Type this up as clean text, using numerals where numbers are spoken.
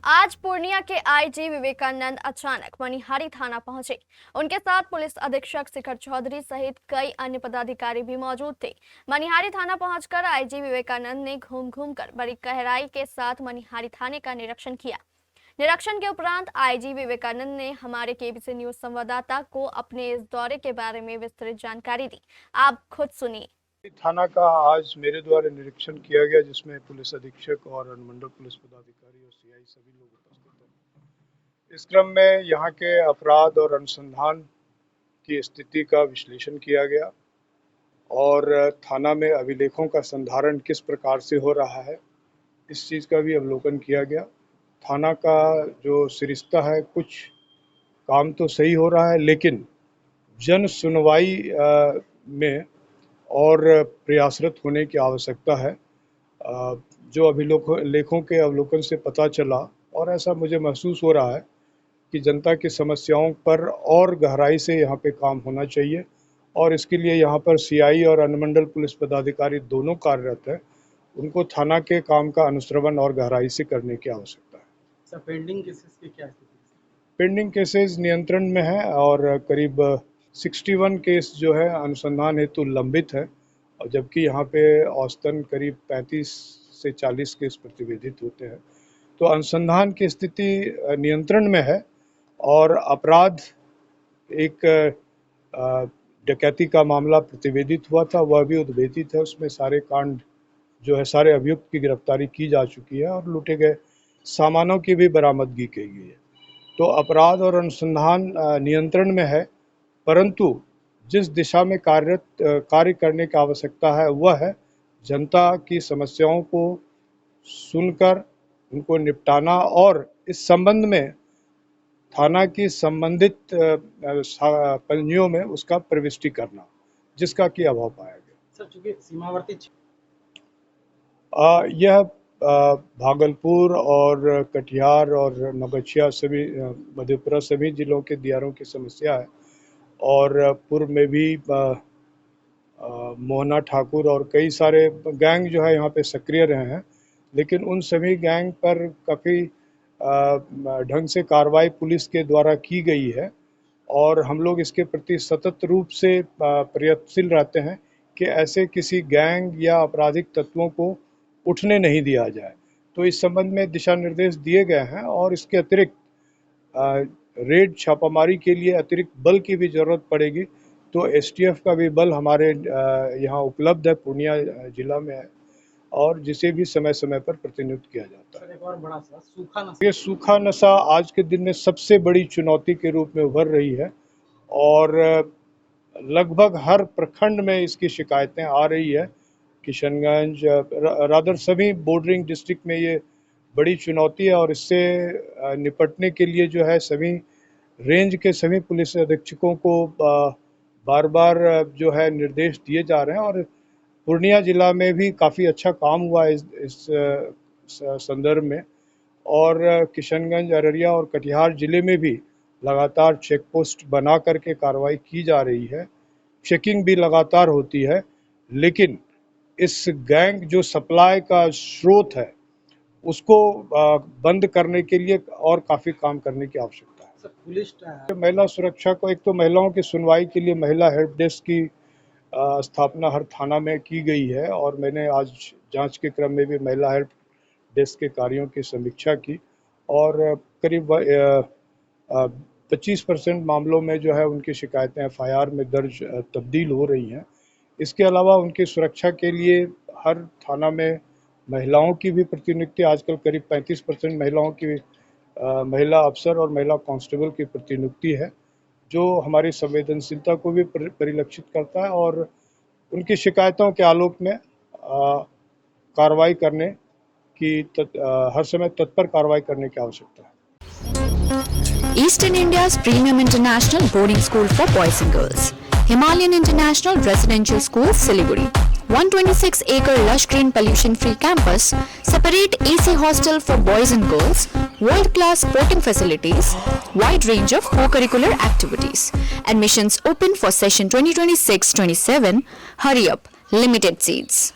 आज पूर्णिया के आईजी विवेकानंद अचानक मनिहारी थाना पहुंचे। उनके साथ पुलिस अधीक्षक शिखर चौधरी सहित कई अन्य पदाधिकारी भी मौजूद थे। मनिहारी थाना पहुंचकर आईजी विवेकानंद ने घूम कर बड़ी गहराई के साथ मनिहारी थाने का निरीक्षण किया। निरीक्षण के उपरांत आईजी विवेकानंद ने हमारे केबीसी न्यूज संवाददाता को अपने इस दौरे के बारे में विस्तृत जानकारी दी। आप खुद सुनिए। थाना का आज मेरे द्वारा निरीक्षण किया गया, जिसमें पुलिस अधीक्षक और अनुमंडल पुलिस पदाधिकारी और सीआई सभी लोग उपस्थित हैं। इस क्रम में यहाँ के अपराध और अनुसंधान की स्थिति का विश्लेषण किया गया और थाना में अभिलेखों का संधारण किस प्रकार से हो रहा है, इस चीज़ का भी अवलोकन किया गया। थाना का जो सरिस्ता है, कुछ काम तो सही हो रहा है, लेकिन जन सुनवाई में और प्रयासरत होने की आवश्यकता है। जो अभिलेखों के अवलोकन से पता चला और ऐसा मुझे महसूस हो रहा है कि जनता की समस्याओं पर और गहराई से यहाँ पे काम होना चाहिए और इसके लिए यहाँ पर सीआई और अनुमंडल पुलिस पदाधिकारी दोनों कार्यरत हैं। उनको थाना के काम का अनुश्रवण और गहराई से करने की आवश्यकता है। सर, पेंडिंग केसेस की क्या स्थिति है? पेंडिंग केसेस नियंत्रण में है और करीब 61 केस जो है अनुसंधान हेतु लंबित है, और जबकि यहाँ पे औसतन करीब 35 से 40 केस प्रतिवेदित होते हैं। तो अनुसंधान की स्थिति नियंत्रण में है और अपराध एक डकैती का मामला प्रतिवेदित हुआ था, वह भी उद्भेदित है। उसमें सारे कांड जो है, सारे अभियुक्त की गिरफ्तारी की जा चुकी है और लूटे गए सामानों की भी बरामदगी की गई है। तो अपराध और अनुसंधान नियंत्रण में है, परंतु जिस दिशा में कार्य करने की आवश्यकता है वह है जनता की समस्याओं को सुनकर उनको निपटाना और इस संबंध में थाना की संबंधित पंजियों में उसका प्रविष्टि करना, जिसका कि अभाव पाया गया। सर, चूंकि सीमावर्ती यह भागलपुर और कटिहार और नवगछिया सभी मधेपुरा सभी जिलों के दियारों की समस्या है और पूर्व में भी मोहना ठाकुर और कई सारे गैंग जो है यहाँ पे सक्रिय रहे हैं, लेकिन उन सभी गैंग पर काफ़ी ढंग से कार्रवाई पुलिस के द्वारा की गई है और हम लोग इसके प्रति सतत रूप से प्रयत्नशील रहते हैं कि ऐसे किसी गैंग या आपराधिक तत्वों को उठने नहीं दिया जाए। तो इस संबंध में दिशा निर्देश दिए गए हैं और इसके अतिरिक्त रेड छापामारी के लिए अतिरिक्त बल की भी ज़रूरत पड़ेगी, तो एसटीएफ का भी बल हमारे यहाँ उपलब्ध है, पूर्णिया जिला में है और जिसे भी समय समय पर प्रतिनियुक्त किया जाता है। एक और बड़ा सा सूखा नशा, ये सूखा नशा आज के दिन में सबसे बड़ी चुनौती के रूप में उभर रही है और लगभग हर प्रखंड में इसकी शिकायतें आ रही है। किशनगंज रादर सभी बॉर्डरिंग डिस्ट्रिक्ट में ये बड़ी चुनौती है और इससे निपटने के लिए जो है सभी रेंज के सभी पुलिस अधीक्षकों को बार बार जो है निर्देश दिए जा रहे हैं और पूर्णिया जिला में भी काफ़ी अच्छा काम हुआ है इस संदर्भ में और किशनगंज, अररिया और कटिहार जिले में भी लगातार चेक पोस्ट बना करके कार्रवाई की जा रही है। चेकिंग भी लगातार होती है, लेकिन इस गैंग जो सप्लाई का स्रोत है उसको बंद करने के लिए और काफ़ी काम करने की आवश्यकता है। पुलिस महिला सुरक्षा को, एक तो महिलाओं की सुनवाई के लिए महिला हेल्प डेस्क की स्थापना हर थाना में की गई है और मैंने आज जांच के क्रम में भी महिला हेल्प डेस्क के कार्यों की समीक्षा की और करीब 25% मामलों में जो है उनकी शिकायतें एफआईआर में दर्ज तब्दील हो रही हैं। इसके अलावा उनकी सुरक्षा के लिए हर थाना में महिलाओं की भी प्रतिनियुक्ति, आजकल करीब 35% महिलाओं की महिला अफसर और महिला कांस्टेबल की प्रतिनियुक्ति है, जो हमारी संवेदनशीलता को भी परिलक्षित करता है और उनकी शिकायतों के आलोक में कार्रवाई करने की हर समय तत्पर कार्रवाई करने की आवश्यकता है। Eastern India's premium international boarding school for boys and girls, Himalayan International Residential School, Siliguri. 126-acre lush green pollution-free campus, separate AC hostel for boys and girls, world-class sporting facilities, wide range of co-curricular activities. Admissions open for session 2026-27. Hurry up, limited seats.